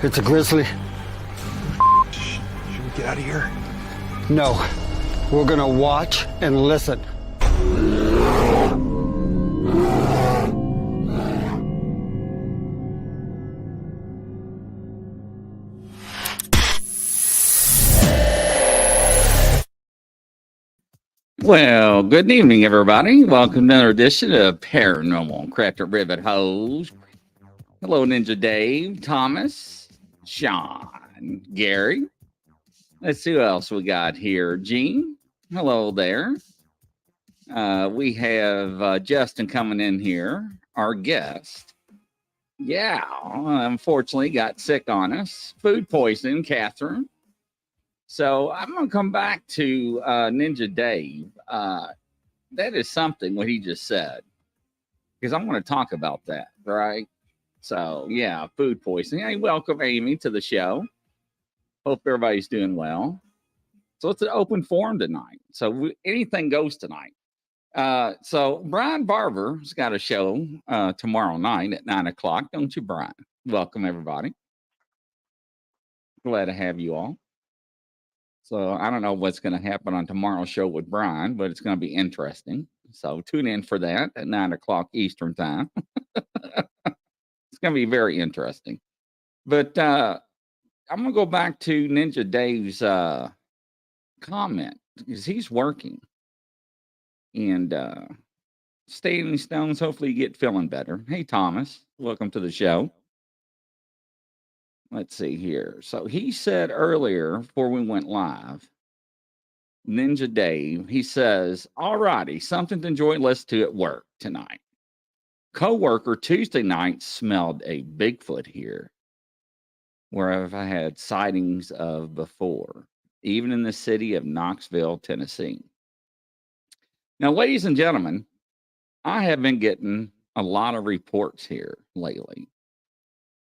It's a grizzly. Should we get out of here? No. We're gonna watch and listen. Well, good evening, everybody. Welcome to another edition of Paranormal and Cryptid Ribbit Hose. Hello, Ninja Dave, Thomas, Sean, Gary. Let's see who else we got here. Gene, hello there. We have Justin coming in here, our guest. Yeah, unfortunately got sick on us. Food poisoning, Catherine. So I'm going to come back to Ninja Dave. That is something what he just said, because I'm going to talk about that, right? So, yeah, food poisoning. Hey, welcome, Amy, to the show. Hope everybody's doing well. So it's an open forum tonight. So anything goes tonight. So Brian Barber's got a show tomorrow night at 9 o'clock. Don't you, Brian? Welcome, everybody. Glad to have you all. So I don't know what's going to happen on tomorrow's show with Brian, but it's going to be interesting. So tune in for that at 9 o'clock Eastern time. It's going to be very interesting. But I'm going to go back to Ninja Dave's comment, because he's working. And Standing Stones, hopefully you get feeling better. Hey, Thomas, welcome to the show. Let's see here. So he said earlier, before we went live, Ninja Dave, he says, all righty, something to enjoy and listen to at work tonight. Coworker Tuesday night smelled a Bigfoot here, where I've had sightings of before, even in the city of Knoxville, Tennessee. Now, ladies and gentlemen, I have been getting a lot of reports here lately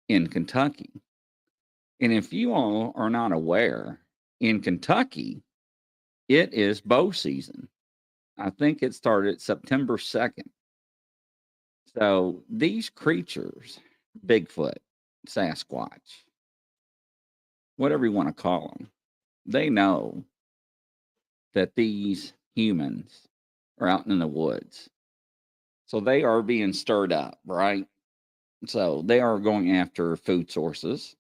in Kentucky. And if you all are not aware, in Kentucky, it is bow season. I think it started September 2nd. So these creatures, Bigfoot, Sasquatch, whatever you want to call them, they know that these humans are out in the woods. So they are being stirred up, right? So they are going after food sources.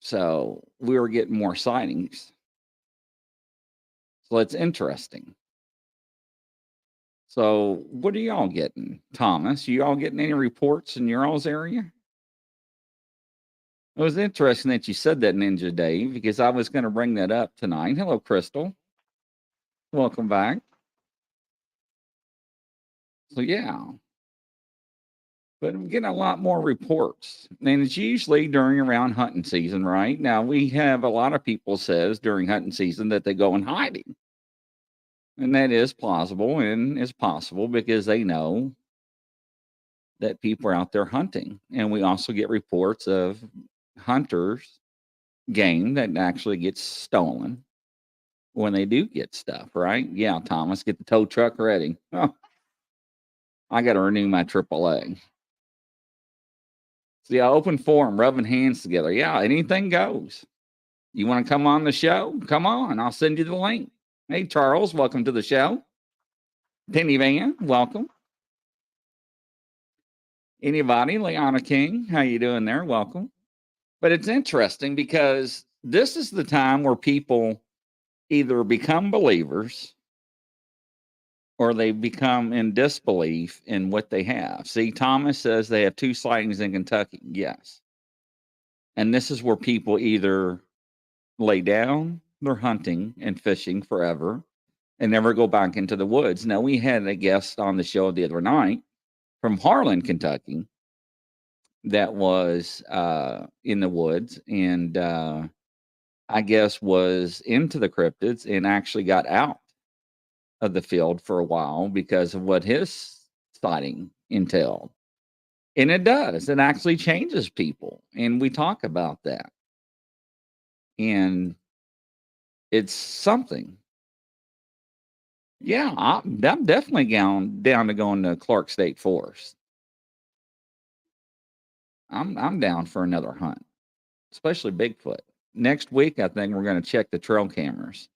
So we were getting more sightings. So it's interesting. So what are y'all getting? Thomas, you all getting any reports in your all's area? It was interesting that you said that, Ninja Dave, because I was going to bring that up tonight. Hello, Crystal. Welcome back. So, yeah. But I'm getting a lot more reports. And it's usually during around hunting season, right? Now, we have a lot of people says during hunting season that they go in hiding. And that is plausible and is possible because they know that people are out there hunting. And we also get reports of hunters' game that actually gets stolen when they do get stuff, right? Yeah, Thomas, get the tow truck ready. Oh, I got to renew my AAA. So, yeah, open forum, rubbing hands together. Yeah, anything goes. You want to come on the show? Come on. I'll send you the link. Hey, Charles, welcome to the show. Penny Van, welcome. Anybody? Liana King, how you doing there? Welcome. But it's interesting because this is the time where people either become believers or they become in disbelief in what they have. See, Thomas says they have 2 sightings in Kentucky. Yes. And this is where people either lay down their hunting and fishing forever and never go back into the woods. Now, we had a guest on the show the other night from Harlan, Kentucky, that was in the woods and I guess was into the cryptids and actually got out of the field for a while because of what his sighting entailed. And it does. It actually changes people. And we talk about that. And it's something. Yeah, I'm definitely down to going to Clark State Forest. I'm down for another hunt. especially Bigfoot. Next week, I think we're going to check the trail cameras.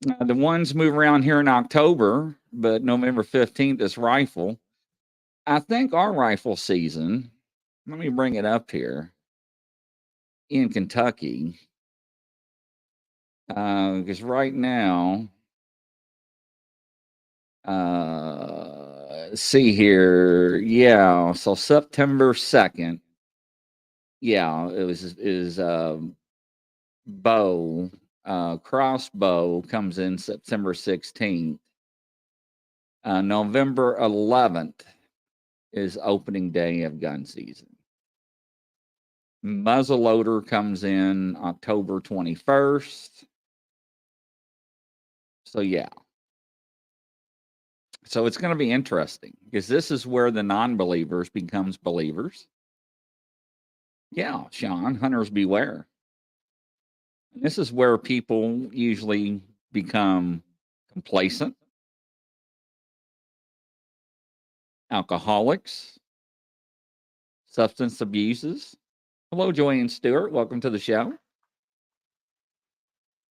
The ones move around here in October, but November 15th is rifle. I think our rifle season, let me bring it up here, in Kentucky, because right now, see here, yeah, so September 2nd, yeah, it was bow, crossbow comes in September 16th. November 11th is opening day of gun season. Muzzleloader comes in October 21st. So, yeah. So it's going to be interesting because this is where the non-believers becomes believers. Yeah, Sean, hunters beware. This is where people usually become complacent, alcoholics, substance abuses. Hello, Joanne Stewart. Welcome to the show.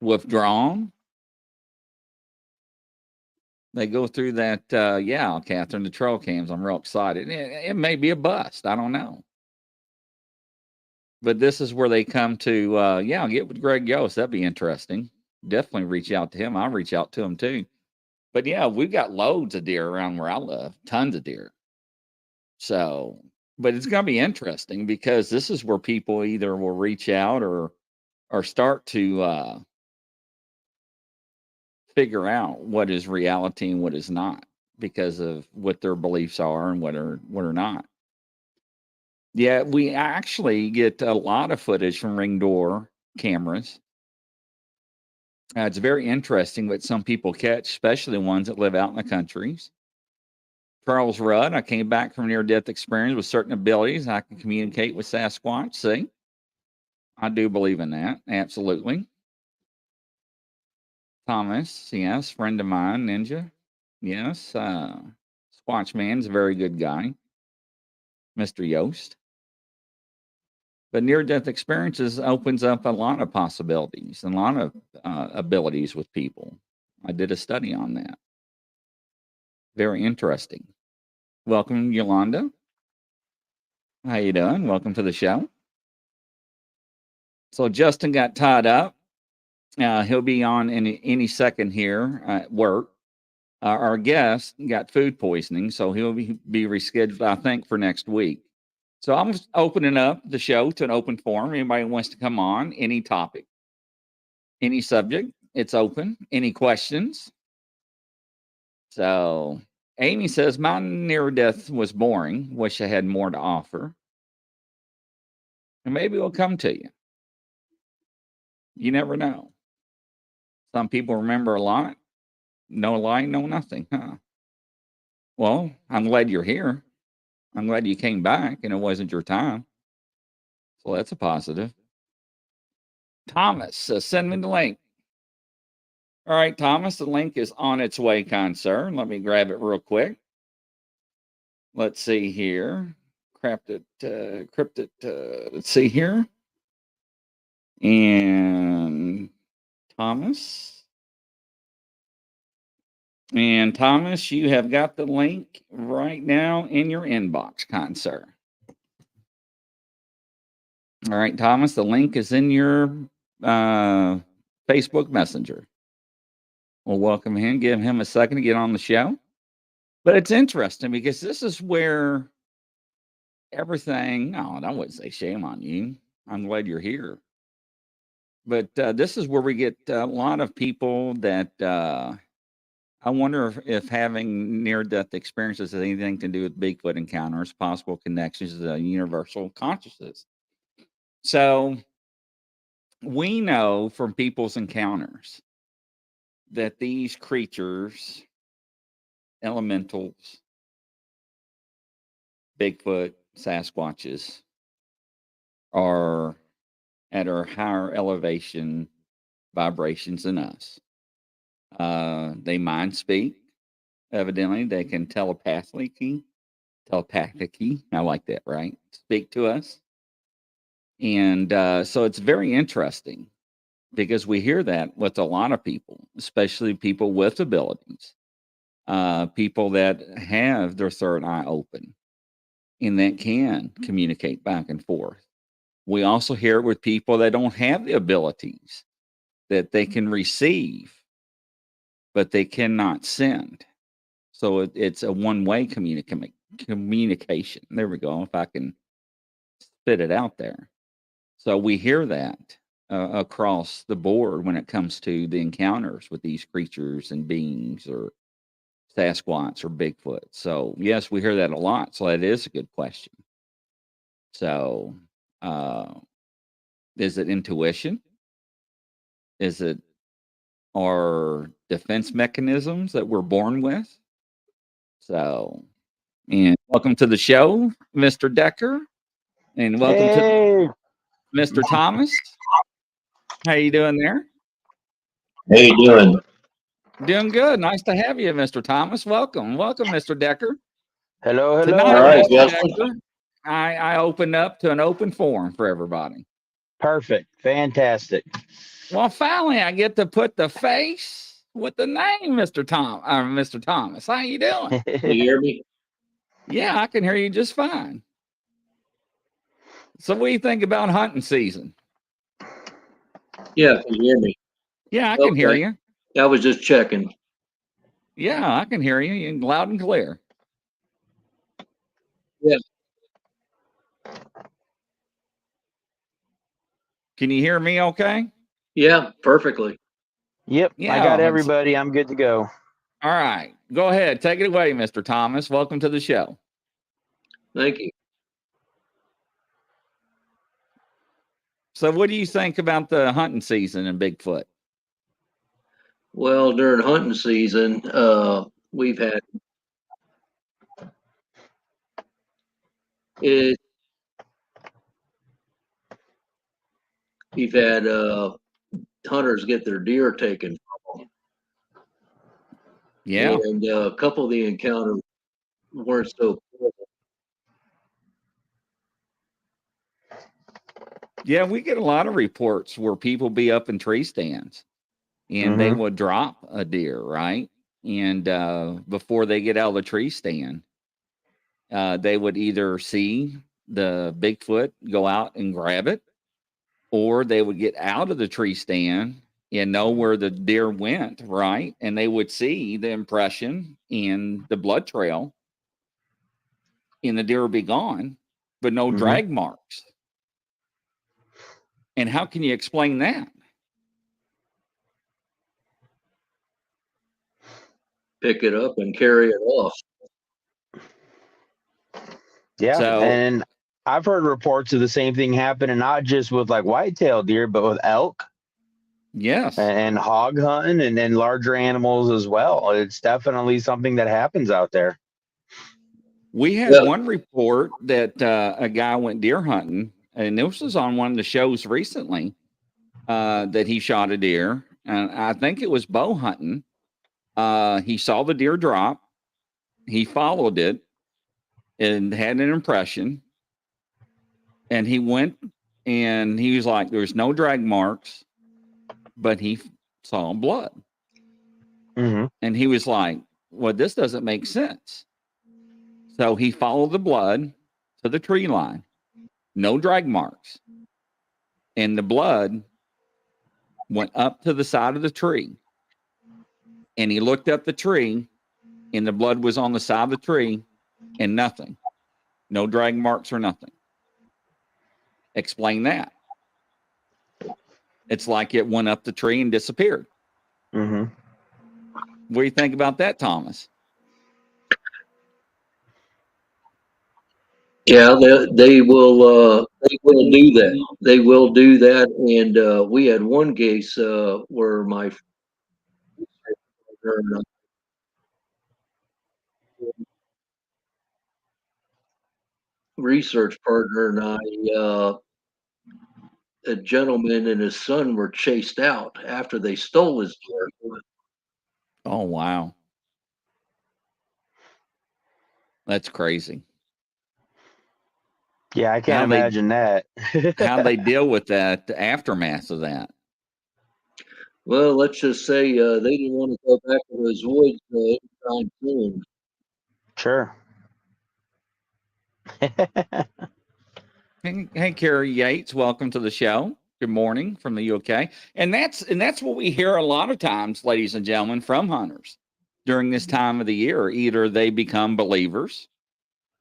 Withdrawn. They go through that, yeah, Catherine, the trail cams. I'm real excited. It may be a bust. I don't know. But this is where they come to, yeah, get with Greg Yost. That'd be interesting. Definitely reach out to him. I'll reach out to him too. But yeah, we've got loads of deer around where I live, tons of deer. So, but it's going to be interesting because this is where people either will reach out or start to figure out what is reality and what is not because of what their beliefs are and what are not. Yeah, we actually get a lot of footage from ring door cameras. It's very interesting what some people catch, especially the ones that live out in the countries. Charles Rudd, I came back from near-death experience with certain abilities. I can communicate with Sasquatch. See, I do believe in that. Absolutely. Thomas, yes, friend of mine, Ninja. Yes, Squatch Man's a very good guy. Mr. Yost. But near-death experiences opens up a lot of possibilities and a lot of abilities with people. I did a study on that. Very interesting. Welcome, Yolanda. How you doing? Welcome to the show. So Justin got tied up. He'll be on any second here at work. Our guest got food poisoning, so he'll be rescheduled, I think, for next week. So I'm opening up the show to an open forum. Anybody wants to come on, any topic, any subject, it's open. Any questions? So Amy says, my near death was boring. Wish I had more to offer. And maybe it'll come to you. You never know. Some people remember a lot. No lie, no nothing, huh? Well, I'm glad you're here. I'm glad you came back and it wasn't your time. So that's a positive. Thomas says, send me the link. All right, Thomas, the link is on its way, kind sir. Let me grab it real quick. Let's see here. Cryptid. Let's see here. And Thomas. And Thomas, you have got the link right now in your inbox, kind sir. All right, Thomas, the link is in your Facebook Messenger. We'll welcome him, give him a second to get on the show. But it's interesting because this is where everything, no, I wouldn't say shame on you. I'm glad you're here. But this is where we get a lot of people that I wonder if having near-death experiences has anything to do with Bigfoot encounters, possible connections to the universal consciousness. So we know from people's encounters that these creatures, elementals, Bigfoot, Sasquatches, are at our higher elevation vibrations than us. They mind speak. Evidently, they can telepathically, I like that, right? Speak to us. And so it's very interesting because we hear that with a lot of people, especially people with abilities, people that have their third eye open and that can communicate back and forth. We also hear it with people that don't have the abilities, that they can receive, but they cannot send. So it's a one-way communication. There we go. If I can spit it out there. So we hear that across the board when it comes to the encounters with these creatures and beings or Sasquatch or Bigfoot. So yes, we hear that a lot. So that is a good question. So is it intuition? Is it our defense mechanisms that we're born with? So, and welcome to the show, Mr. Decker, and welcome to Mr. Thomas. How you doing there? How you doing? Doing good. Nice to have you, Mr. Thomas. Welcome, Mr. Decker. Hello. Tonight, All right, Mr. yes. Decker, I opened up to an open forum for everybody. Perfect. Fantastic. Well, finally, I get to put the face with the name, Mr. Thomas. How you doing? You hear me? Yeah, I can hear you just fine. So what do you think about hunting season? Yeah, can you hear me? Yeah, I can hear Okay. you. I was just checking. Yeah, I can hear you loud and clear. Yeah. Can you hear me okay? Yeah, perfectly. Yep. Yeah, I got everybody. I'm good to go. All right. Go ahead. Take it away, Mr. Thomas. Welcome to the show. Thank you. So what do you think about the hunting season in Bigfoot? Well, during hunting season, we've had it. We've had hunters get their deer taken from them. Yeah. And a couple of the encounters weren't so cool. Yeah, we get a lot of reports where people be up in tree stands and they would drop a deer, right? And before they get out of the tree stand, they would either see the Bigfoot go out and grab it, or they would get out of the tree stand and know where the deer went, right? And they would see the impression and the blood trail, and the deer would be gone, but no drag marks. And how can you explain that? Pick it up and carry it off. Yeah. So- And I've heard reports of the same thing happening, not just with like whitetail deer, but with elk Yes. and hog hunting and then larger animals as well. It's definitely something that happens out there. We had Yeah. one report that a guy went deer hunting, and this was on one of the shows recently, that he shot a deer, and I think it was bow hunting. He saw the deer drop, he followed it, and had an impression, and he went and he was like, "There's no drag marks," but he saw blood, and he was like, "Well, this doesn't make sense." So he followed the blood to the tree line, no drag marks. And the blood went up to the side of the tree. And he looked up the tree, and the blood was on the side of the tree, and nothing. No drag marks or nothing. Explain that. It's like it went up the tree and disappeared. What do you think about that, Thomas? Yeah, they will do that. They will do that. And we had one case where my research partner and I, a gentleman and his son were chased out after they stole his deer. Oh, wow. That's crazy. Yeah, I can't imagine that. How they deal with that, the aftermath of that. Well, let's just say they didn't want to go back to those woods anytime soon. Sure. Hey, Carrie Yates, welcome to the show. Good morning from the UK. And that's what we hear a lot of times, ladies and gentlemen, from hunters during this time of the year. Either they become believers,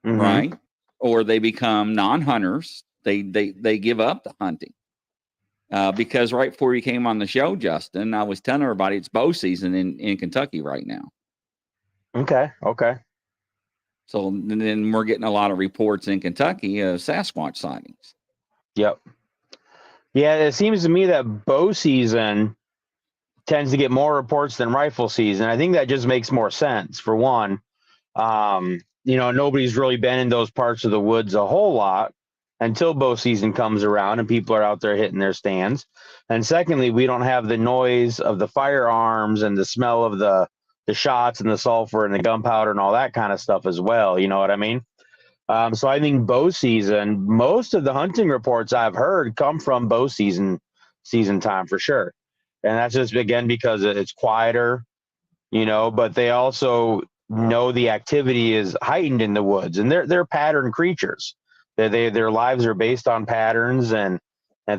right? Or they become non-hunters. They give up the hunting. Because right before you came on the show, Justin, I was telling everybody it's bow season in Kentucky right now. Okay. So then we're getting a lot of reports in Kentucky of Sasquatch sightings. Yep. Yeah, it seems to me that bow season tends to get more reports than rifle season. I think that just makes more sense. For one, nobody's really been in those parts of the woods a whole lot until bow season comes around and people are out there hitting their stands. And secondly, we don't have the noise of the firearms and the smell of the shots and the sulfur and the gunpowder and all that kind of stuff as well. You know what I mean? So I think bow season, most of the hunting reports I've heard come from bow season time for sure. And that's just, again, because it's quieter, but they also know the activity is heightened in the woods, and they're pattern creatures. Their lives are based on patterns and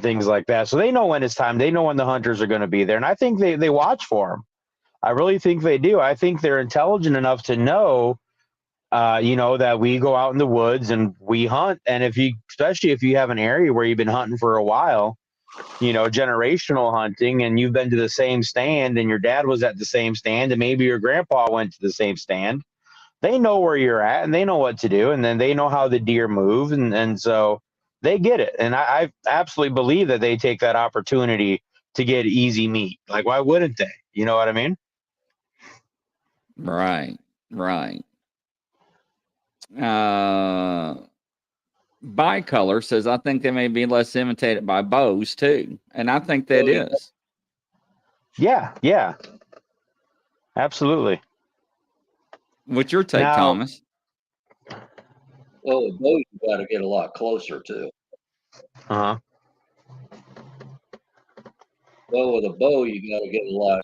things like that. So they know when it's time. They know when the hunters are going to be there. And I think they watch for them. I really think they do. I think they're intelligent enough to know, that we go out in the woods and we hunt. And especially if you have an area where you've been hunting for a while, generational hunting, and you've been to the same stand and your dad was at the same stand and maybe your grandpa went to the same stand, they know where you're at and they know what to do. And then they know how the deer move. And so they get it. And I absolutely believe that they take that opportunity to get easy meat. Like, why wouldn't they? You know what I mean? Right. Bicolor says, I think they may be less imitated by bows too. And I think that is. Yeah. Absolutely. What's your take, Thomas? Well, a bow you got to get a lot closer to. Uh-huh. Well, with a bow, you got to get a lot.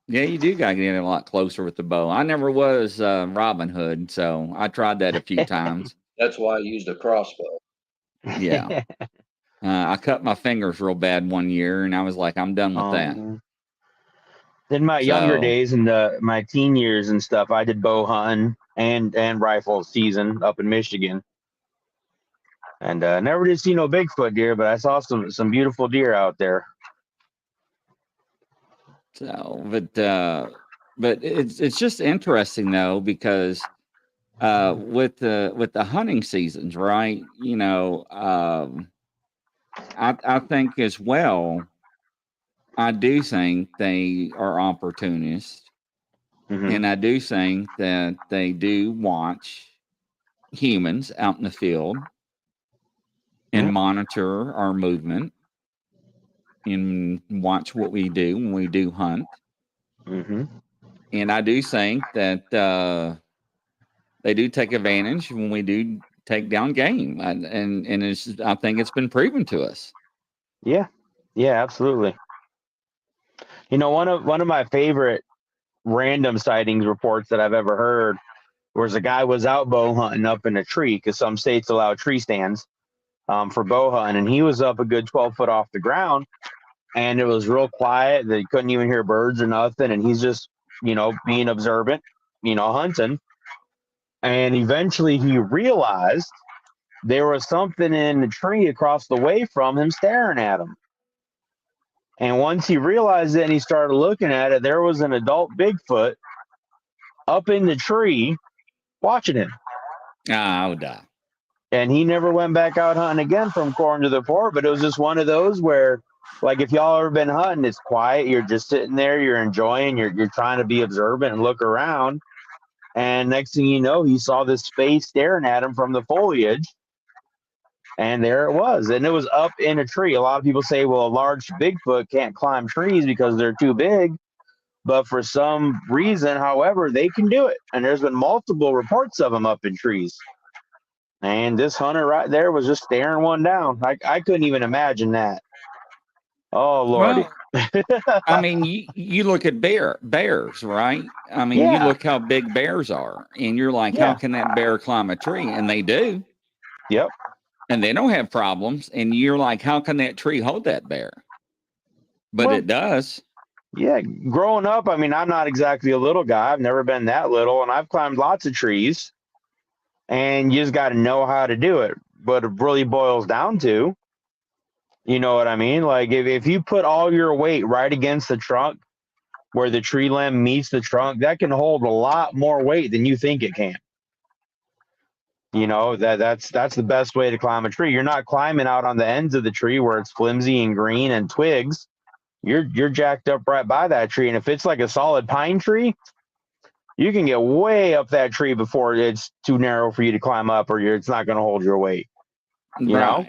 Yeah, you do got to get a lot closer with the bow. I never was Robin Hood, so I tried that a few times. That's why I used a crossbow. Yeah. I cut my fingers real bad one year, and I was like, I'm done with that. In my younger days, in my teen years and stuff, I did bow hunting and rifle season up in Michigan. And never did see no Bigfoot deer, but I saw some beautiful deer out there. So, but it's just interesting though, because with the hunting seasons, right? I think as well, I do think they are opportunists, and I do think that they do watch humans out in the field and monitor our movement and watch what we do when we do hunt. And I do think that they do take advantage when we do take down game, and I think it's been proven to us. Yeah, absolutely. One of my favorite random sightings reports that I've ever heard was a guy was out bow hunting up in a tree, because some states allow tree stands for bow hunting, and he was up a good 12 foot off the ground, and it was real quiet. They couldn't even hear birds or nothing, and he's just being observant, hunting. And eventually he realized there was something in the tree across the way from him staring at him. And once he realized it and he started looking at it, there was an adult Bigfoot up in the tree watching him. Oh, duh. And he never went back out hunting again from corn to the port. But it was just one of those where, like, if y'all ever been hunting, it's quiet. You're just sitting there, you're enjoying, you're trying to be observant and look around. And next thing you know, he saw this face staring at him from the foliage. And there it was. And it was up in a tree. A lot of people say, well, a large Bigfoot can't climb trees because they're too big. But for some reason, however, they can do it. And there's been multiple reports of them up in trees. And this hunter right there was just staring one down. I couldn't even imagine that. Oh, Lordy. Well, I mean, you look at bears, right? I mean, you Yeah. look how big bears are, and you're like, how Yeah. can that bear climb a tree? And they do. Yep. And they don't have problems. And you're like, how can that tree hold that bear? But Well, it does. yeah. Growing up, I mean, I'm not exactly a little guy. I've never been that little, and I've climbed lots of trees. And you just got to know how to do it. But it really boils down to, you know what I mean? Like if you put all your weight right against the trunk where the tree limb meets the trunk, that can hold a lot more weight than you think it can. You know, that's the best way to climb a tree. You're not climbing out on the ends of the tree where it's flimsy and green and twigs. You're jacked up right by that tree. And if it's like a solid pine tree, you can get way up that tree before it's too narrow for you to climb up, or it's not going to hold your weight. You know?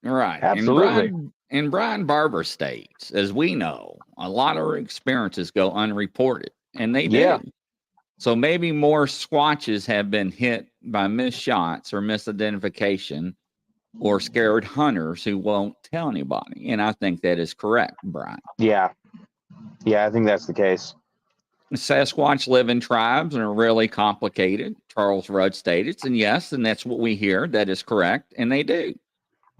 Right. Absolutely. And Brian Barber states, as we know, a lot of experiences go unreported, and they do. Yeah. So maybe more squatches have been hit by missed shots or misidentification or scared hunters who won't tell anybody. And I think that is correct, Brian. Yeah. Yeah, I think that's the case. Sasquatch live in tribes and are really complicated. Charles Rudd stated, and yes, and that's what we hear. That is correct, and they do.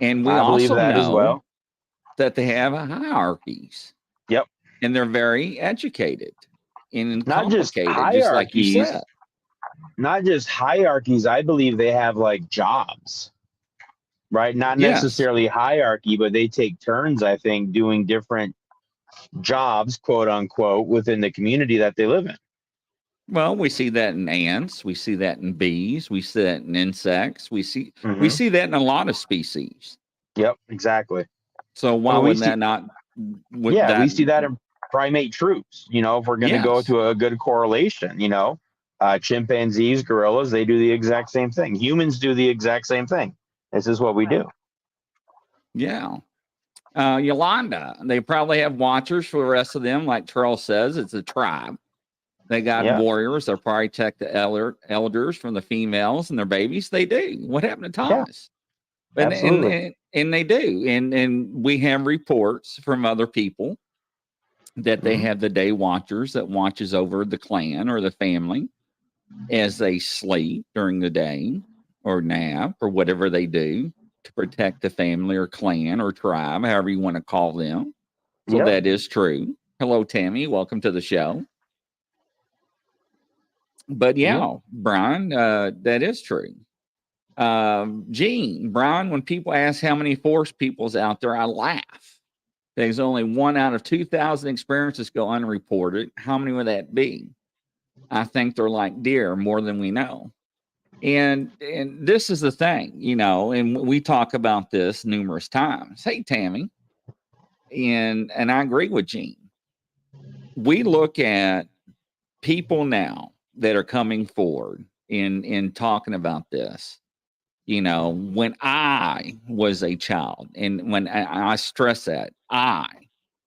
And we I believe also that know as well. that they have hierarchies. Yep. And they're very educated and Not just complicated, just like you hierarchies. said. Not just hierarchies. I believe they have like jobs, right? Not Yes. necessarily hierarchy, but they take turns, I think, doing different jobs, quote unquote, within the community that they live in. Well, we see that in ants, we see that in bees, we see that in insects, we see that in a lot of species. Yep, exactly. So why would that not? We see that in primate troops. You know, if we're going to go to a good correlation, you know, chimpanzees, gorillas, they do the exact same thing. Humans do the exact same thing. This is what we do. Yeah. Yolanda, they probably have watchers for the rest of them. Like Charles says, it's a tribe. They got warriors. They'll probably check the elders from the females and their babies. They do. What happened to Thomas? Yeah. Absolutely. And they do. And we have reports from other people that they have the day watchers that watches over the clan or the family as they sleep during the day or nap or whatever they do to protect the family or clan or tribe, however you want to call them. So that is true. Hello, Tammy. Welcome to the show. But Brian, that is true. Gene, Brian, when people ask how many forest people's out there, I laugh. There's only 1 out of 2,000 experiences go unreported. How many would that be? I think they're like deer, more than we know. And this is the thing, you know, and we talk about this numerous times. Hey, Tammy, and I agree with Gene. We look at people now that are coming forward in talking about this. You know, when I was a child, and when I stress that I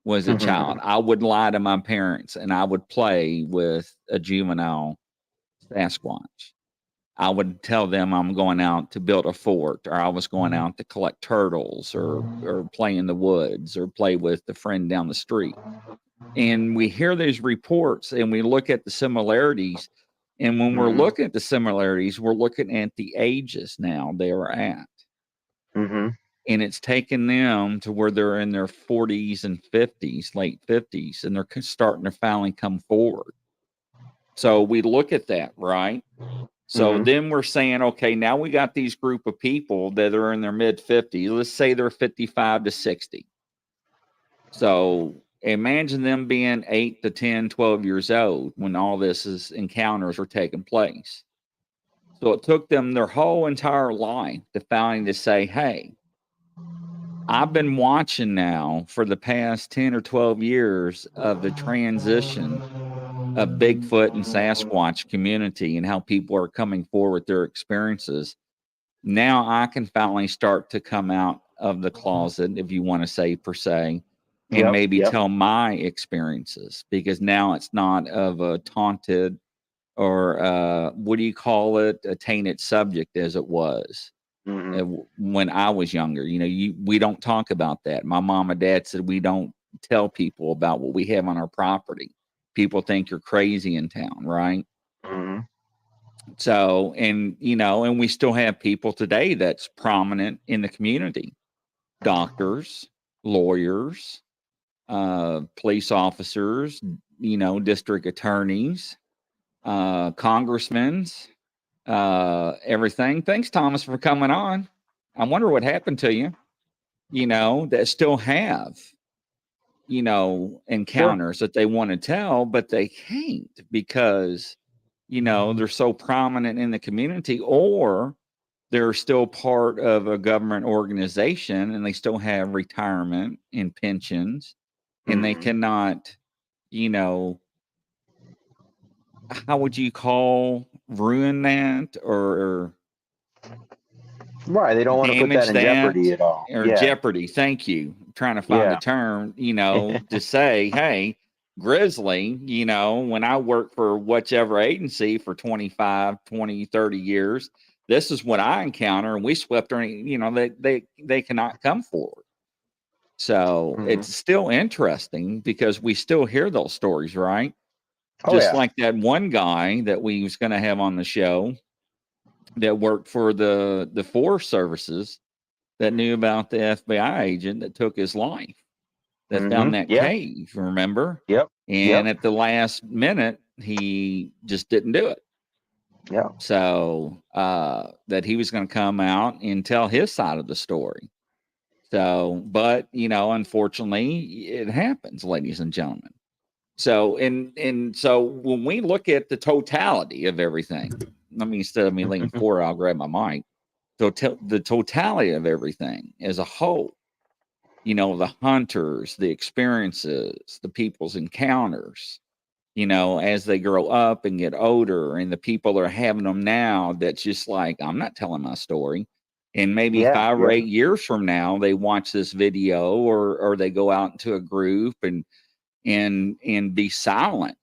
was a child, I would lie to my parents and I would play with a juvenile Sasquatch. I would tell them I'm going out to build a fort, or I was going out to collect turtles, or play in the woods, or play with the friend down the street. And we hear these reports and we look at the similarities. And when we're looking at the similarities, we're looking at the ages now they are at. And it's taken them to where they're in their 40s and 50s, late 50s, and they're starting to finally come forward. So we look at that, right? So then we're saying, okay, now we got these group of people that are in their mid 50s. Let's say they're 55 to 60. So imagine them being 8 to 10, 12 years old when all this encounters are taking place. So it took them their whole entire life to finally say, hey, I've been watching now for the past 10 or 12 years of the transition of Bigfoot and Sasquatch community and how people are coming forward with their experiences. Now I can finally start to come out of the closet, if you want to say per se, and maybe Yep. tell my experiences, because now it's not of a taunted or what do you call it, a tainted subject as it was when I was younger. You know, we don't talk about that. My mom and dad said we don't tell people about what we have on our property. People think you're crazy in town, right? Mm-hmm. So, and you know, and we still have people today that's prominent in the community: doctors, lawyers, police officers, you know, district attorneys, congressmen, everything. Thanks, Thomas, for coming on. I wonder what happened to you, you know, that still have, you know, encounters that they want to tell, but they can't because, you know, they're so prominent in the community, or they're still part of a government organization and they still have retirement and pensions, and they cannot, you know, how would you call ruin that or Right. They don't want to put that damage in jeopardy that at all. or Yeah. jeopardy? Thank you. I'm trying to find the term, you know, to say, hey, Grizzly, you know, when I worked for whichever agency for 25, 20, 30 years, this is what I encounter, and we swept her, you know, they cannot come forward. So it's still interesting because we still hear those stories, right? Just like that one guy that we was going to have on the show that worked for the Forest Services that knew about the FBI agent that took his life, that found that cave, remember? Yep. And at the last minute, he just didn't do it. Yeah. So that he was going to come out and tell his side of the story. So, but, you know, unfortunately, it happens, ladies and gentlemen. So, and so when we look at the totality of everything, let me, instead of me leaning forward, I'll grab my mic. So the totality of everything as a whole, you know, the hunters, the experiences, the people's encounters, you know, as they grow up and get older, and the people that are having them now, that's just like, I'm not telling my story. And maybe 5 or 8 years from now, they watch this video or they go out into a group and be silent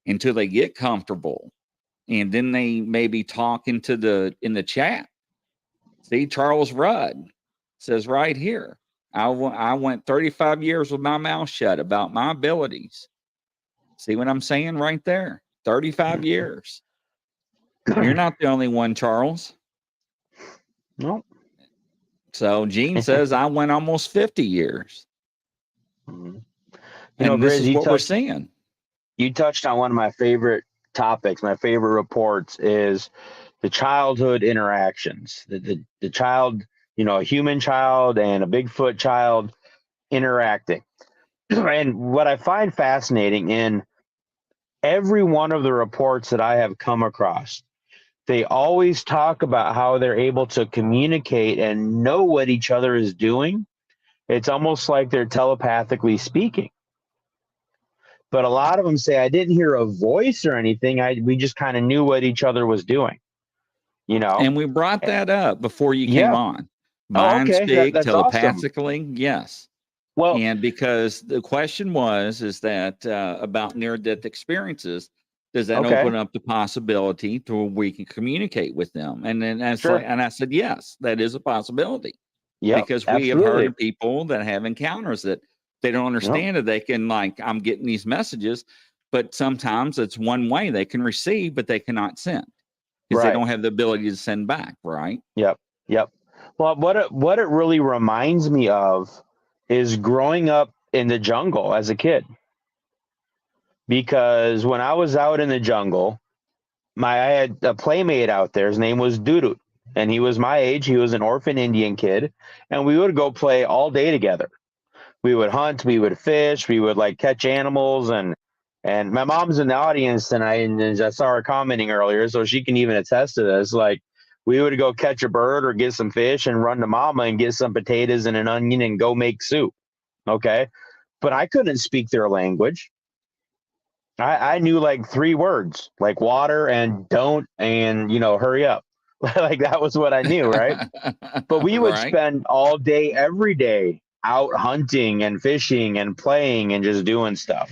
until they get comfortable. And then they maybe talk in the chat. See, Charles Rudd says right here, I went 35 years with my mouth shut about my abilities. See what I'm saying right there? 35 years. You're not the only one, Charles. Nope. So Gene says I went almost 50 years. You and know, this Grizz, is what we're seeing. You touched on one of my favorite topics, my favorite reports is the childhood interactions. The child, you know, a human child and a Bigfoot child interacting. And what I find fascinating in every one of the reports that I have come across, they always talk about how they're able to communicate and know what each other is doing. It's almost like they're telepathically speaking. But a lot of them say, I didn't hear a voice or anything. We just kind of knew what each other was doing, you know? And we brought that up before you came on. Mind speak that's telepathically. awesome. Yes. Well, and because the question is that about near-death experiences, does that open up the possibility to where we can communicate with them? And then and I said, yes, that is a possibility. Yeah, because we have heard of people that have encounters that they don't understand that they can, like, I'm getting these messages, but sometimes it's one way they can receive, but they cannot send because they don't have the ability to send back. Right. Yep. Well, what it really reminds me of is growing up in the jungle as a kid. Because when I was out in the jungle, I had a playmate out there. His name was Dudu, and he was my age. He was an orphan Indian kid, and we would go play all day together. We would hunt, we would fish, we would like catch animals, and my mom's in the audience tonight, and I saw her commenting earlier, so she can even attest to this. Like, we would go catch a bird or get some fish and run to mama and get some potatoes and an onion and go make soup. Okay. But I couldn't speak their language. I knew like 3 words, like water and don't, and, you know, hurry up. Like that was what I knew. Right. But we would spend all day, every day out hunting and fishing and playing and just doing stuff.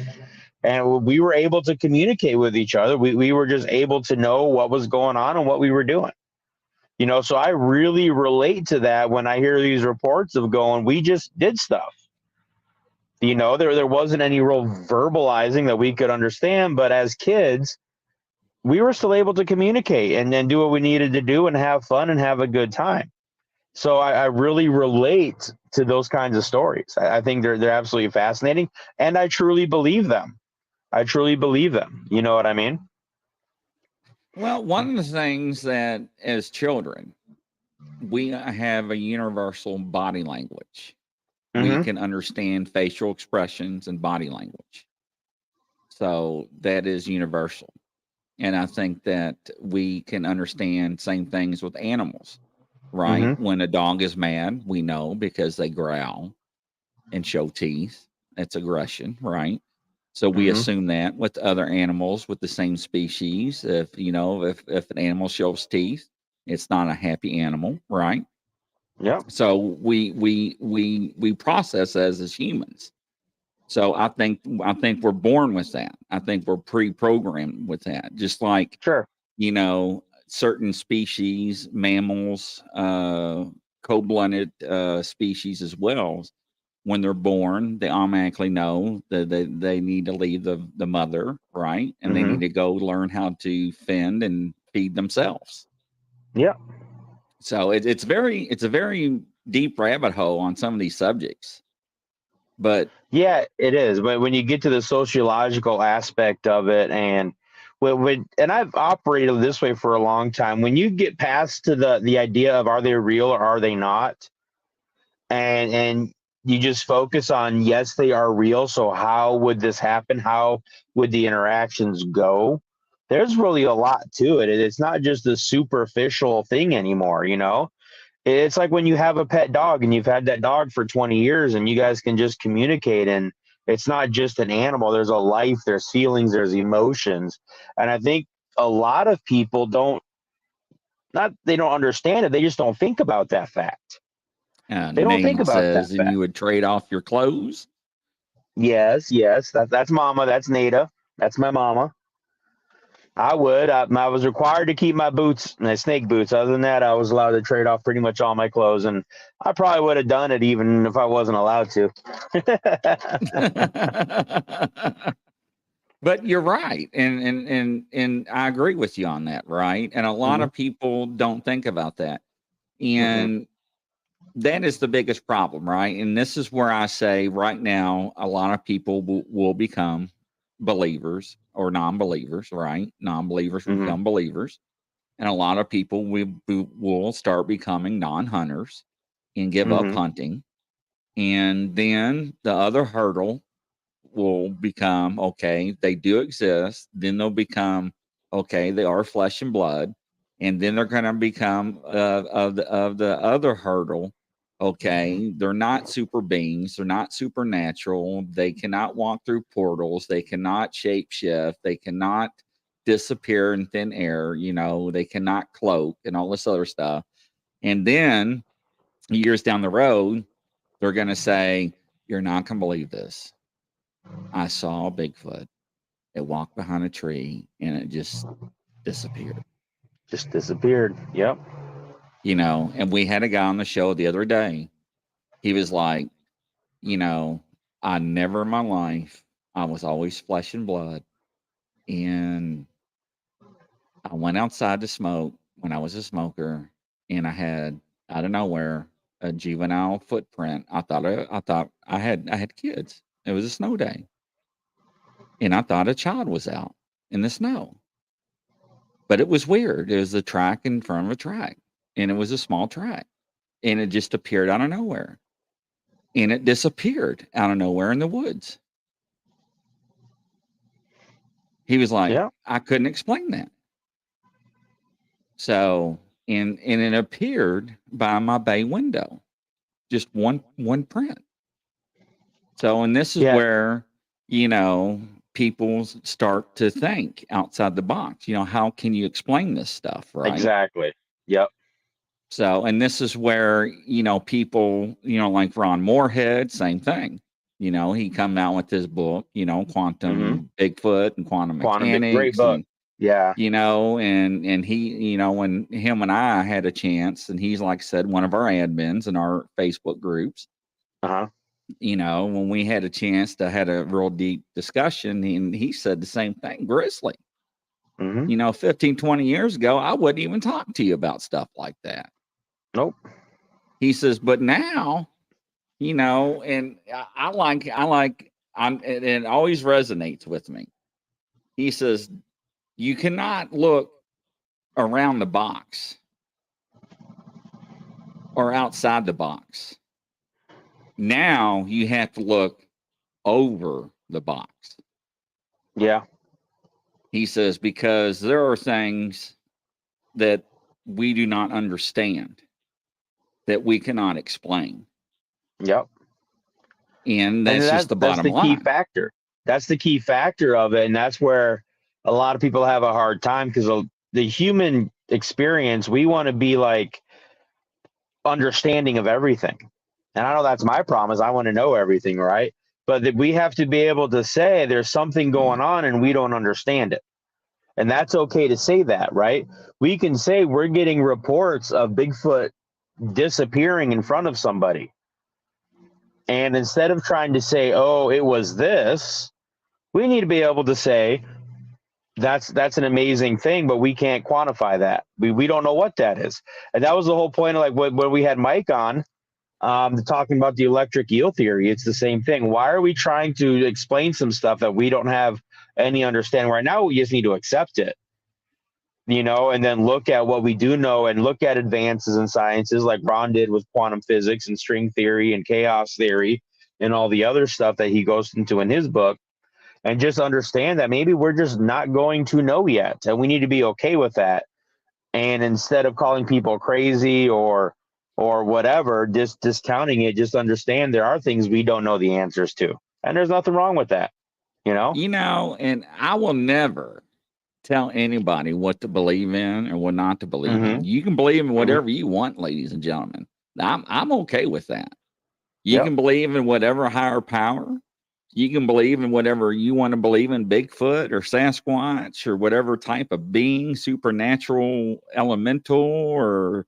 And we were able to communicate with each other. We were just able to know what was going on and what we were doing. You know, so I really relate to that when I hear these reports of going, we just did stuff. You know, there wasn't any real verbalizing that we could understand, but as kids, we were still able to communicate and then do what we needed to do and have fun and have a good time. So I really relate to those kinds of stories. I think they're absolutely fascinating, and I truly believe them. I truly believe them. You know what I mean? Well, one of the things that as children, we have a universal body language. We can understand facial expressions and body language. So that is universal. And I think that we can understand same things with animals, right? When a dog is mad, we know because they growl and show teeth. That's aggression, right? So we assume that with other animals with the same species. If an animal shows teeth, it's not a happy animal, right? Yeah. So we process as humans. So I think we're born with that. I think we're pre-programmed with that. Just like certain species, mammals, cold-blooded species as well. When they're born, they automatically know that they need to leave the mother, right? And they need to go learn how to fend and feed themselves. Yeah. So it's a very deep rabbit hole on some of these subjects. But yeah, it is. But when you get to the sociological aspect of it, and and I've operated this way for a long time, when you get past to the idea of are they real or are they not, and you just focus on yes, they are real. So how would this happen? How would the interactions go? There's really a lot to it. It's not just a superficial thing anymore, you know? It's like when you have a pet dog and you've had that dog for 20 years and you guys can just communicate, and it's not just an animal. There's a life, there's feelings, there's emotions. And I think a lot of people they don't understand it. They just don't think about that fact. They don't think Nate about that says, and fact. you would trade off your clothes. Yes. That's Mama. That's Nada. That's my mama. I would. I was required to keep my boots, my snake boots. Other than that, I was allowed to trade off pretty much all my clothes, and I probably would have done it even if I wasn't allowed to. But you're right, and I agree with you on that, right? And a lot of people don't think about that, and that is the biggest problem, right? And this is where I say right now, a lot of people will become believers or non-believers, right? Non-believers will become believers. And a lot of people will start becoming non-hunters and give up hunting. And then the other hurdle will become, okay, they do exist. Then they'll become, okay, they are flesh and blood. And then they're going to become of the other hurdle. Okay, they're not super beings. They're not supernatural. They cannot walk through portals. They cannot shapeshift. They cannot disappear in thin air. You know, they cannot cloak and all this other stuff. And then years down the road, they're going to say, you're not going to believe this. I saw a Bigfoot. It walked behind a tree and it just disappeared. Just disappeared. Yep. You know, and we had a guy on the show the other day. He was like, you know, I never in my life, I was always flesh and blood. And I went outside to smoke when I was a smoker, and I had out of nowhere a juvenile footprint. I thought I had kids. It was a snow day. And I thought a child was out in the snow. But it was weird. It was a track in front of a track, and it was a small track, and it just appeared out of nowhere, and it disappeared out of nowhere in the woods. He was like, I couldn't explain that. So, and it appeared by my bay window, just one print. So, and this is where, you know, people start to think outside the box. You know, how can you explain this stuff, right? Exactly. Yep. So, and this is where, people, like Ron Moorhead, same thing. He come out with his book, Quantum Bigfoot and Quantum Great Mechanics. book. Yeah. And he, when him and I had a chance, and he's, like I said, one of our admins in our Facebook groups. Uh-huh. When we had a chance to had a real deep discussion, and he said the same thing, Grizzly. 15, 20 years ago, I wouldn't even talk to you about stuff like that. Nope. He says, but now, and and it always resonates with me. He says, you cannot look around the box or outside the box. Now you have to look over the box. Yeah. He says, because there are things that we do not understand, that we cannot explain. Yep. And that's just the bottom line. That's the key factor. That's the key factor of it. And that's where a lot of people have a hard time, because the human experience, we want to be like understanding of everything. And I know that's my promise. I want to know everything, right? But that we have to be able to say there's something going on and we don't understand it. And that's okay to say that, right? We can say we're getting reports of Bigfoot disappearing in front of somebody. And instead of trying to say, oh, it was this, we need to be able to say, that's an amazing thing, but we can't quantify that. We don't know what that is. And that was the whole point of, like, when we had Mike on, talking about the electric eel theory. It's the same thing. Why are we trying to explain some stuff that we don't have any understanding right now? We just need to accept it, and then look at what we do know and look at advances in sciences like Ron did with quantum physics and string theory and chaos theory and all the other stuff that he goes into in his book, and just understand that maybe we're just not going to know yet, and we need to be okay with that. And instead of calling people crazy or whatever, just discounting it, just understand there are things we don't know the answers to. And there's nothing wrong with that, And I will never tell anybody what to believe in or what not to believe in. You can believe in whatever you want, ladies and gentlemen. I'm okay with that. You can believe in whatever higher power. You can believe in whatever you want to believe in, Bigfoot or Sasquatch or whatever type of being, supernatural, elemental, or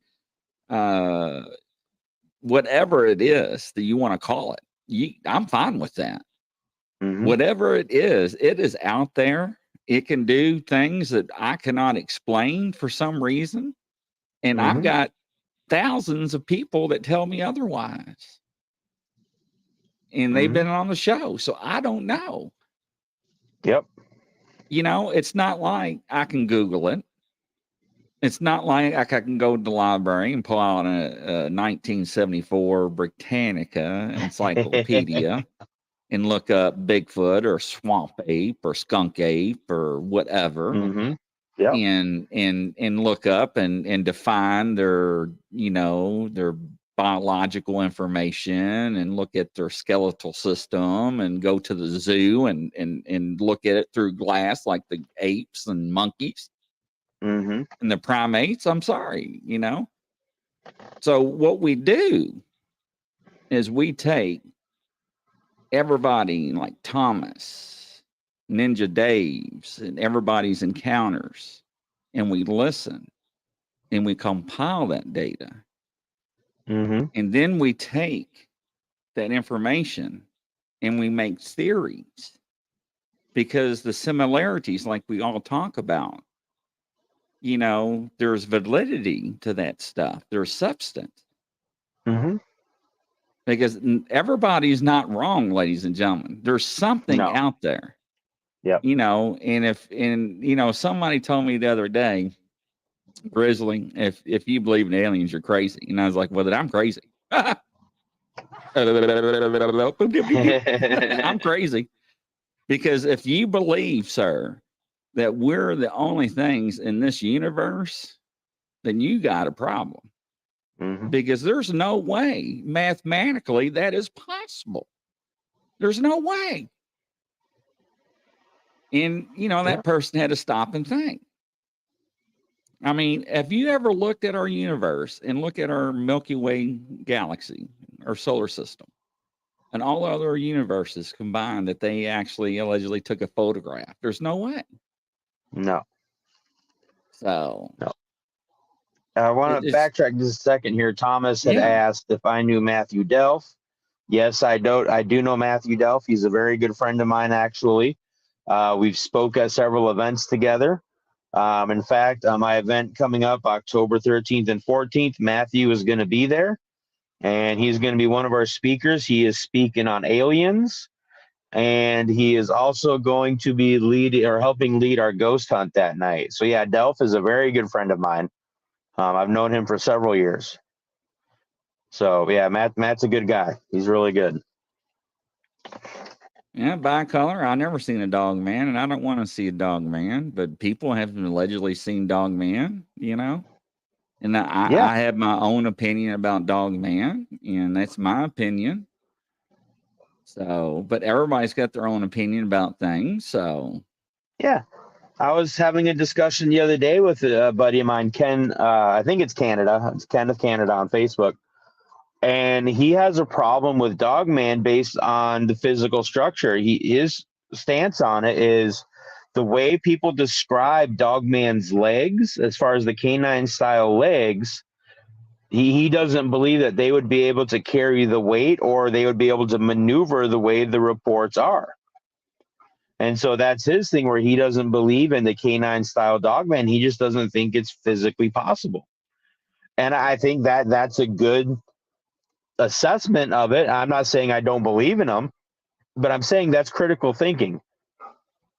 whatever it is that you want to call it. I'm fine with that. Whatever it is out there. It can do things that I cannot explain for some reason. And I've got thousands of people that tell me otherwise. And they've been on the show, so I don't know. Yep. It's not like I can Google it. It's not like I can go to the library and pull out a 1974 Britannica encyclopedia and look up Bigfoot or swamp ape or skunk ape or whatever. Yep. And look up and define their biological information and look at their skeletal system and go to the zoo and look at it through glass like the apes and monkeys and the primates. I'm sorry, So what we do is we take everybody like Thomas, Ninja Dave's, and everybody's encounters, and we listen and we compile that data. And then we take that information and we make theories, because the similarities, like we all talk about, there's validity to that stuff. There's substance. Because everybody's not wrong, ladies and gentlemen. There's something out there. Yep. And somebody told me the other day, Grizzly, if you believe in aliens, you're crazy. And I was like, well, then I'm crazy. I'm crazy. Because if you believe, sir, that we're the only things in this universe, then you got a problem. Because there's no way mathematically that is possible. There's no way. And, that person had to stop and think. I mean, have you ever looked at our universe and look at our Milky Way galaxy, our solar system, and all other universes combined that they actually allegedly took a photograph? There's no way. No. So No. I want to it's backtrack just a second here. Thomas had yeah. asked if I knew Matthew Delph. Yes, I do know Matthew Delph. He's a very good friend of mine, actually. We've spoke at several events together. In fact, my event coming up October 13th and 14th, Matthew is going to be there, and he's going to be one of our speakers. He is speaking on aliens, and he is also going to be helping lead our ghost hunt that night. So yeah, Delph is a very good friend of mine. I've known him for several years. So yeah, Matt's a good guy. He's really good. Yeah, by color. I never seen a dog man, and I don't want to see a dog man, but people have allegedly seen dog man, you know. And I have my own opinion about dog man, and that's my opinion. So, but everybody's got their own opinion about things. So, yeah, I was having a discussion the other day with a buddy of mine, Ken. I think it's Canada. It's Ken of Canada on Facebook. And he has a problem with dogman based on the physical structure. His stance on it is the way people describe dogman's legs, as far as the canine style legs. He doesn't believe that they would be able to carry the weight or they would be able to maneuver the way the reports are. And so that's his thing, where he doesn't believe in the canine style dogman. He just doesn't think it's physically possible. And I think that that's a good assessment of it. I'm not saying I don't believe in them, but I'm saying that's critical thinking.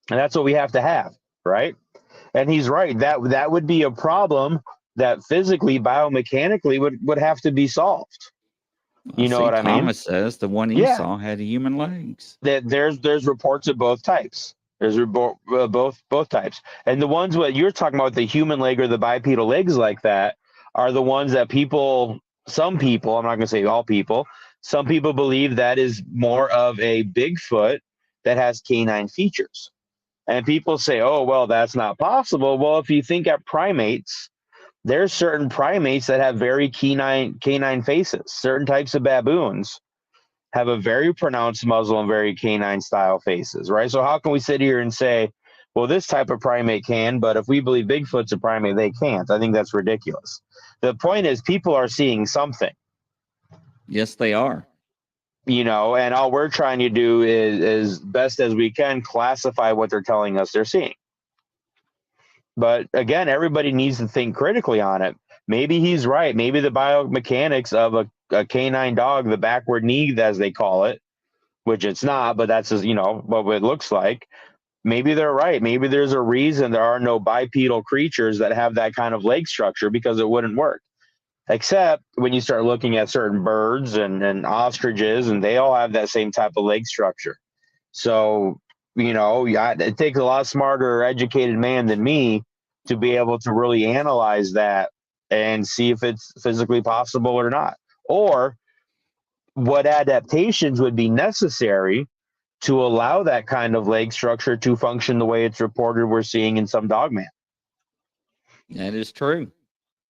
And that's what we have to have, right? And he's right. That would be a problem that physically, biomechanically would have to be solved. You know what I mean? Thomas says the one he saw had human legs. There's reports of both types. There's both types. And the ones what you're talking about, the human leg or the bipedal legs like that, are the ones that some people, I'm not going to say all people, some people believe that is more of a Bigfoot that has canine features. And people say, oh, well, that's not possible. Well, if you think at primates, there's certain primates that have very canine faces. Certain types of baboons have a very pronounced muzzle and very canine style faces, right? So how can we sit here and say, well, this type of primate can, but if we believe Bigfoot's a primate, they can't? I think that's ridiculous. The point is, people are seeing something. Yes, they are. You know, and all we're trying to do is best as we can classify what they're telling us they're seeing. But again, everybody needs to think critically on it. Maybe he's right. Maybe the biomechanics of a canine dog, the backward knee, as they call it, which it's not, but that's, you know, what it looks like. Maybe they're right. Maybe there's a reason there are no bipedal creatures that have that kind of leg structure, because it wouldn't work. Except when you start looking at certain birds and ostriches, and they all have that same type of leg structure. So, you know, it takes a lot smarter, educated man than me to be able to really analyze that and see if it's physically possible or not, or what adaptations would be necessary to allow that kind of leg structure to function the way it's reported we're seeing in some dogman. That is true.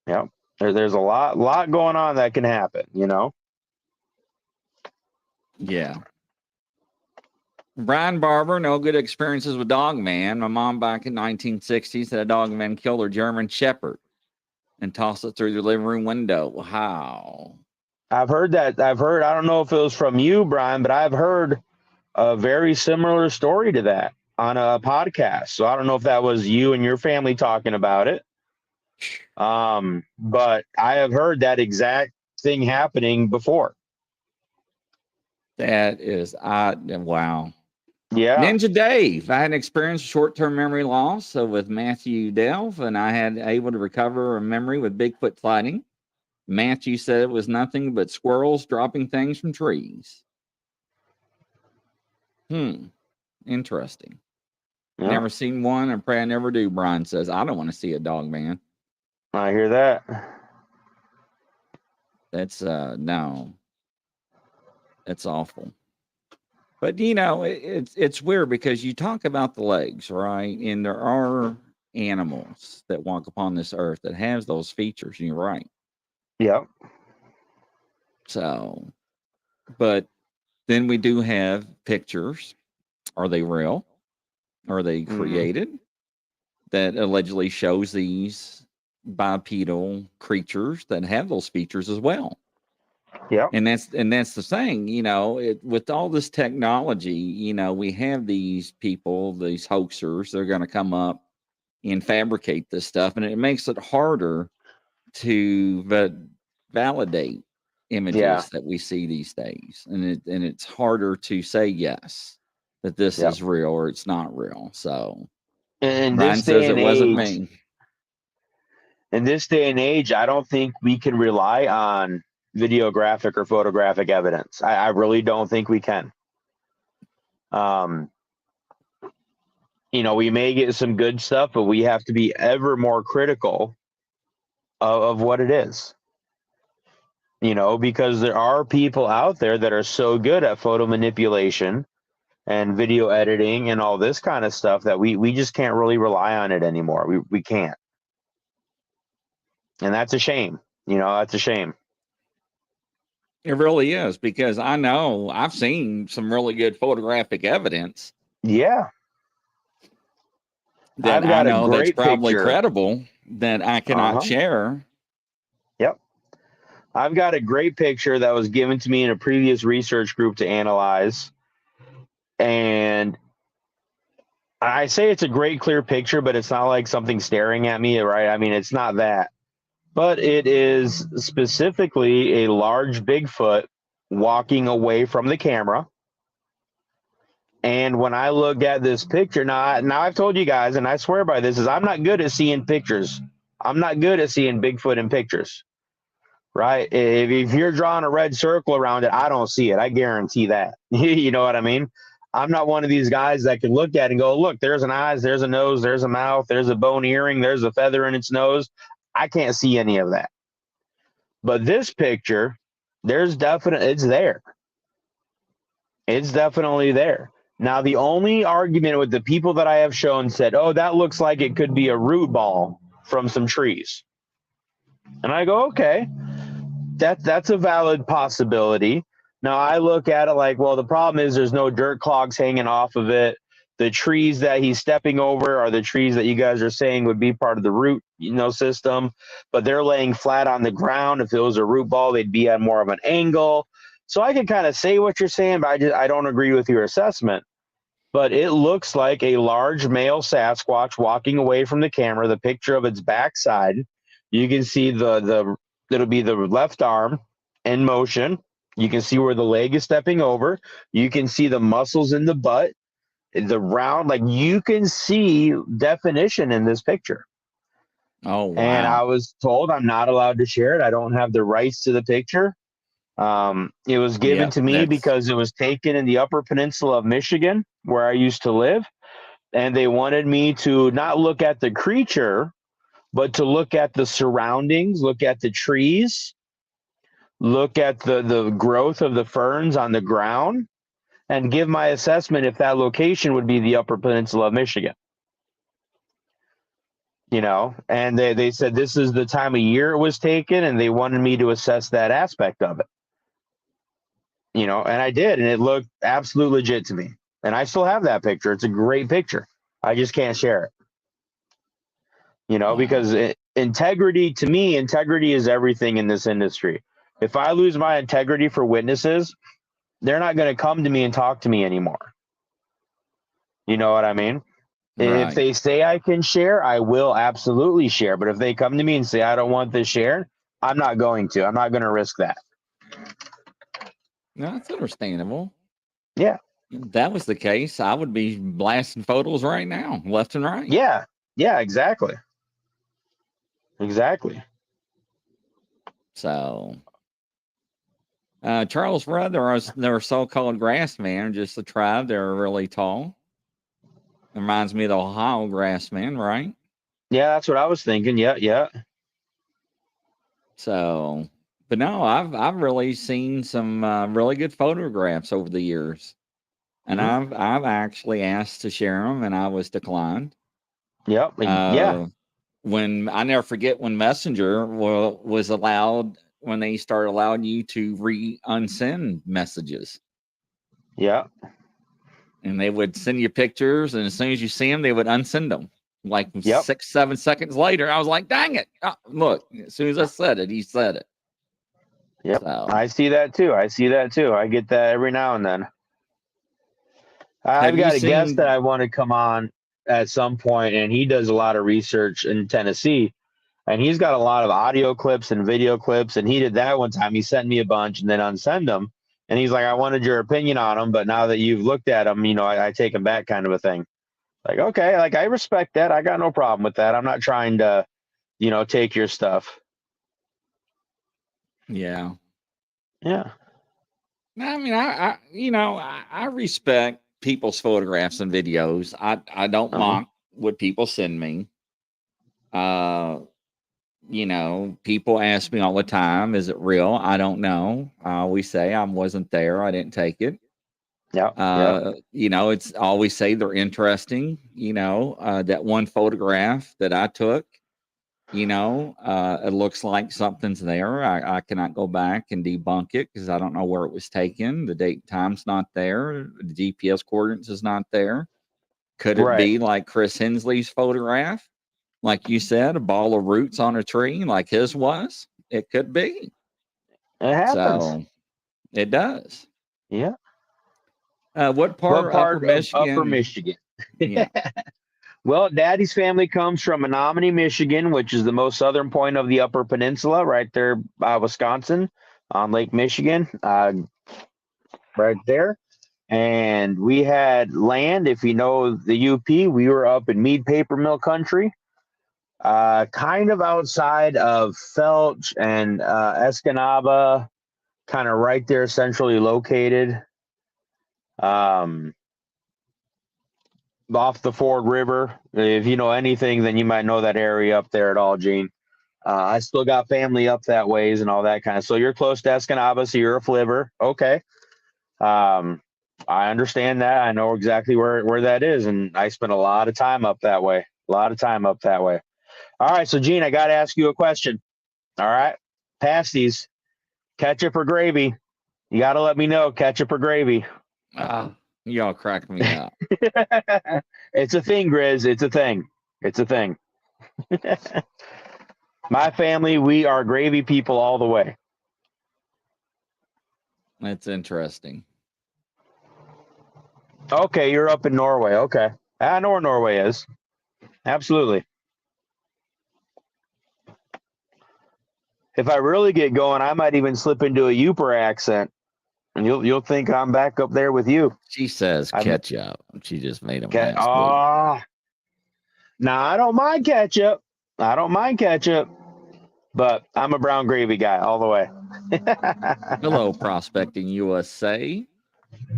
Yeah, there's a lot going on that can happen, you know. Yeah. Brian Barber, no good experiences with dogman. My mom back in 1960s had a dogman kill her German Shepherd and toss it through the living room window. Wow. I've heard that. I don't know if it was from you, Brian, but I've heard a very similar story to that on a podcast. So I don't know if that was you and your family talking about it. But I have heard that exact thing happening before. That is wow. Yeah. Ninja Dave. I had experienced short-term memory loss with Matthew Delph, and I had able to recover a memory with Bigfoot sighting. Matthew said it was nothing but squirrels dropping things from trees. Interesting. Yeah. Never seen one, and pray I never do, Brian says. I don't want to see a dog man. I hear that. That's no. That's awful. But you know, it's weird because you talk about the legs, right? And there are animals that walk upon this earth that has those features. And you're right. Yep. So, but then we do have pictures. Are they real? Are they created? That allegedly shows these bipedal creatures that have those features as well. Yep. And that's the thing, you know, with all this technology, you know, we have these people, these hoaxers, they're going to come up and fabricate this stuff, and it makes it harder to validate images that we see these days, and it's harder to say yes that this is real or it's not real. So in Brian this says day it and wasn't age, me. in this day and age, I don't think we can rely on videographic or photographic evidence. I really don't think we can. You know, we may get some good stuff, but we have to be ever more critical of what it is. You know, because there are people out there that are so good at photo manipulation and video editing and all this kind of stuff that we just can't really rely on it anymore. We can't. And that's a shame. You know, that's a shame. It really is, because I know I've seen some really good photographic evidence. Yeah. That I've got I know a that's great probably picture. credible that I cannot share. Yep. I've got a great picture that was given to me in a previous research group to analyze. And I say it's a great, clear picture, but it's not like something staring at me, right? I mean, it's not that. But it is specifically a large Bigfoot walking away from the camera. And when I look at this picture, now I've told you guys, and I swear by this, is I'm not good at seeing pictures. I'm not good at seeing Bigfoot in pictures, right? If you're drawing a red circle around it, I don't see it. I guarantee that. You know what I mean? I'm not one of these guys that can look at it and go, look, there's an eyes, there's a nose, there's a mouth, there's a bone earring, there's a feather in its nose. I can't see any of that. But this picture, it's there. It's definitely there. Now, the only argument with the people that I have shown said, oh, that looks like it could be a root ball from some trees. And I go, okay, that's a valid possibility. Now, I look at it like, well, the problem is there's no dirt clogs hanging off of it. The trees that he's stepping over are the trees that you guys are saying would be part of the root, system, but they're laying flat on the ground. If it was a root ball, they'd be at more of an angle. So I can kind of say what you're saying, but I don't agree with your assessment. But it looks like a large male Sasquatch walking away from the camera. The picture of its backside, you can see it'll be the left arm in motion. You can see where the leg is stepping over. You can see the muscles in the butt, the round, like you can see definition in this picture. Oh, wow. And I was told I'm not allowed to share it. I don't have the rights to the picture. It was given to me because it was taken in the Upper Peninsula of Michigan, where I used to live. And they wanted me to not look at the creature, but to look at the surroundings, look at the trees, look at the growth of the ferns on the ground, and give my assessment if that location would be the Upper Peninsula of Michigan. And they said this is the time of year it was taken, and they wanted me to assess that aspect of it. And I did, and it looked absolutely legit to me. And I still have that picture. It's a great picture. I just can't share it. Wow. Because integrity, to me, integrity is everything in this industry. If I lose my integrity for witnesses, they're not going to come to me and talk to me anymore. You know what I mean? Right. If they say I can share, I will absolutely share. But if they come to me and say, I don't want this shared, I'm not going to. I'm not going to risk that. No, that's understandable. Yeah. If that was the case, I would be blasting photos right now, left and right. Yeah. Yeah, exactly. Exactly. So, Charles Rudd, they're so-called grassmen, just a tribe. They're really tall. It reminds me of the Ohio grassmen, right? Yeah, that's what I was thinking. Yeah. So, but no, I've really seen some really good photographs over the years, and I've actually asked to share them, and I was declined. Yep. Yeah. When I never forget when Messenger was allowed, when they started allowing you to unsend messages, Yeah. and they would send you pictures, and as soon as you see them, they would unsend them. Like Yep. 6-7 seconds later, I was like, "Dang it!" Look, as soon as I said it, he said it. Yep. So, I see that too. I get that every now and then. I've have you got a guest seen? that I want to come on at some point, and he does a lot of research in Tennessee, and he's got a lot of audio clips and video clips, and he did that one time. He sent me a bunch and then unsend them, and he's like, I wanted your opinion on them, but now that you've looked at them, I take them back, kind of a thing. Like, okay, like, I respect that. I got no problem with that. I'm not trying to, take your stuff. Yeah. Yeah. I mean, I respect people's photographs and videos. I don't mock what people send me. People ask me all the time, is it real? I don't know. I always say I wasn't there. I didn't take it. Yeah. It's always say they're interesting. That one photograph that I took, it looks like something's there. I cannot go back and debunk it because I don't know where it was taken. The date and time's not there. The GPS coordinates is not there. Could it be like Chris Hensley's photograph? Like you said, a ball of roots on a tree like his was? It could be. It happens. So it does. Yeah. What part of Upper Michigan? Upper Michigan. Yeah. Well, Daddy's family comes from Menominee, Michigan, which is the most southern point of the Upper Peninsula, right there by Wisconsin on Lake Michigan, right there. And we had land, if you know the UP, we were up in Mead Paper Mill country, kind of outside of Felch and Escanaba, kind of right there centrally located. Off the Ford River. If you know anything, then you might know that area up there at all, Gene. I still got family up that ways and all that kind of. So you're close to Escanaba, so you're a flivver. Okay. I understand that. I know exactly where that is, and I spent a lot of time up that way. All right, so Gene, I got to ask you a question. All right, pasties, ketchup or gravy? You got to let me know, ketchup or gravy. Y'all crack me up. It's a thing, Grizz. It's a thing. My family, we are gravy people all the way. That's interesting. Okay, you're up in Norway. Okay. I know where Norway is. Absolutely. If I really get going, I might even slip into a Yooper accent. And you'll think I'm back up there with you. She says ketchup. She just made him last Nah, I don't mind ketchup. But I'm a brown gravy guy all the way. Hello, Prospecting USA.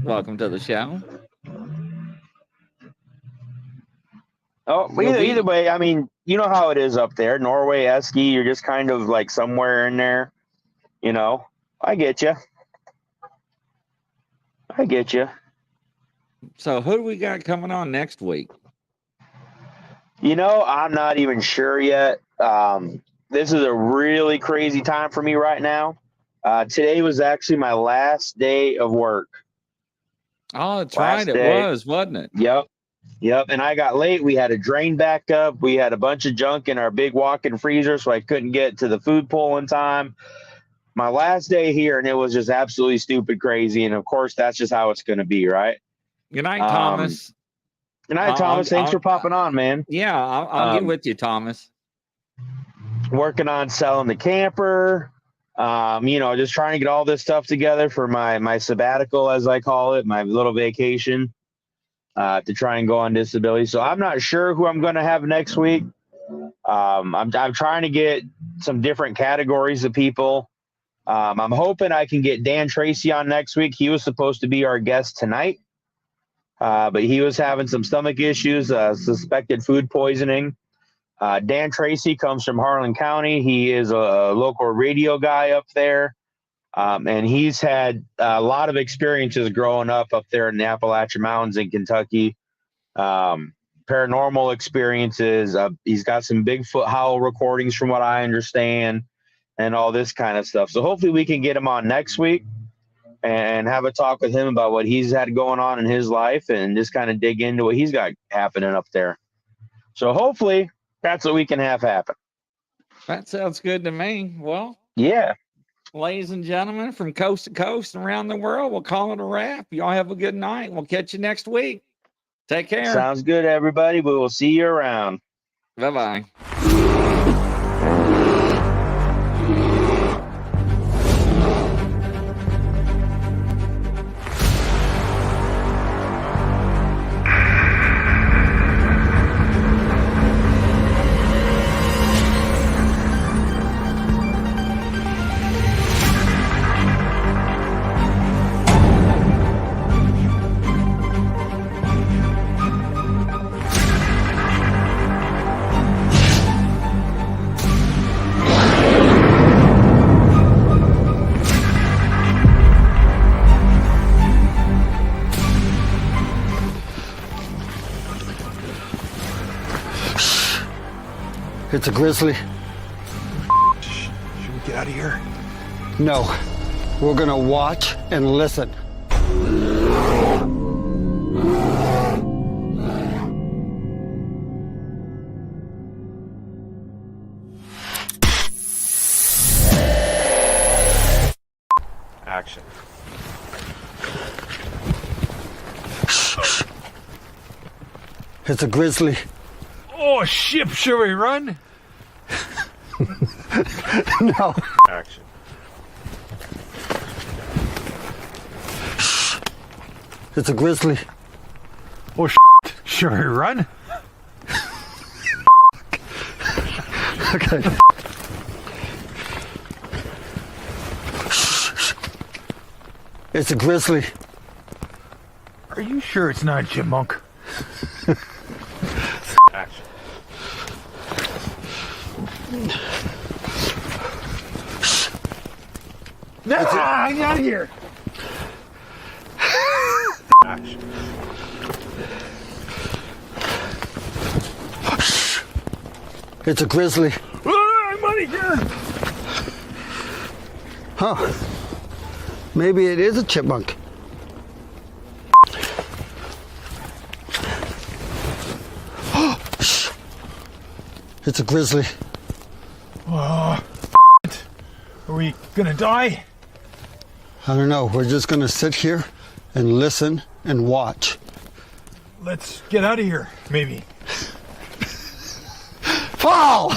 Welcome to the show. Either way, I mean, you know how it is up there. Norway, Eski, you're just kind of like somewhere in there. I get you. So who do we got coming on next week? I'm not even sure yet. This is a really crazy time for me right now. Today was actually my last day of work. Oh, that's right. It was, wasn't it? Yep. And I got late. We had a drain back up. We had a bunch of junk in our big walk-in freezer, so I couldn't get to the food pool in time. My last day here, and it was just absolutely stupid crazy. And of course, that's just how it's going to be, right? Good night, Thomas. Good night, Thomas. Thanks for popping on, man. Yeah, I'll get with you, Thomas. Working on selling the camper. Just trying to get all this stuff together for my sabbatical, as I call it, my little vacation, to try and go on disability. So I'm not sure who I'm going to have next week. I'm trying to get some different categories of people. I'm hoping I can get Dan Tracy on next week. He was supposed to be our guest tonight, but he was having some stomach issues, suspected food poisoning. Dan Tracy comes from Harlan County. He is a local radio guy up there, and he's had a lot of experiences growing up there in the Appalachian Mountains in Kentucky. paranormal experiences. He's got some Bigfoot howl recordings from what I understand and all this kind of stuff. So hopefully we can get him on next week and have a talk with him about what he's had going on in his life and just kind of dig into what he's got happening up there. So hopefully that's what we can have happen. That sounds good to me. Well, yeah. Ladies and gentlemen, from coast to coast and around the world, we'll call it a wrap. Y'all have a good night. We'll catch you next week. Take care. Sounds good, everybody. We will see you around. Bye-bye. It's a grizzly. Should we get out of here? No. We're gonna watch and listen. Action. It's a grizzly. Oh, shit, should we run? No. Action. It's a grizzly. Oh, should we run? Okay. It's a grizzly. Are you sure it's not a chipmunk? Action. No, I'm out of here. Action. It's a grizzly. I'm out of here. Huh. Maybe it is a chipmunk. It's a grizzly. Are we gonna die? I don't know. We're just gonna sit here and listen and watch. Let's get out of here, maybe. Fall!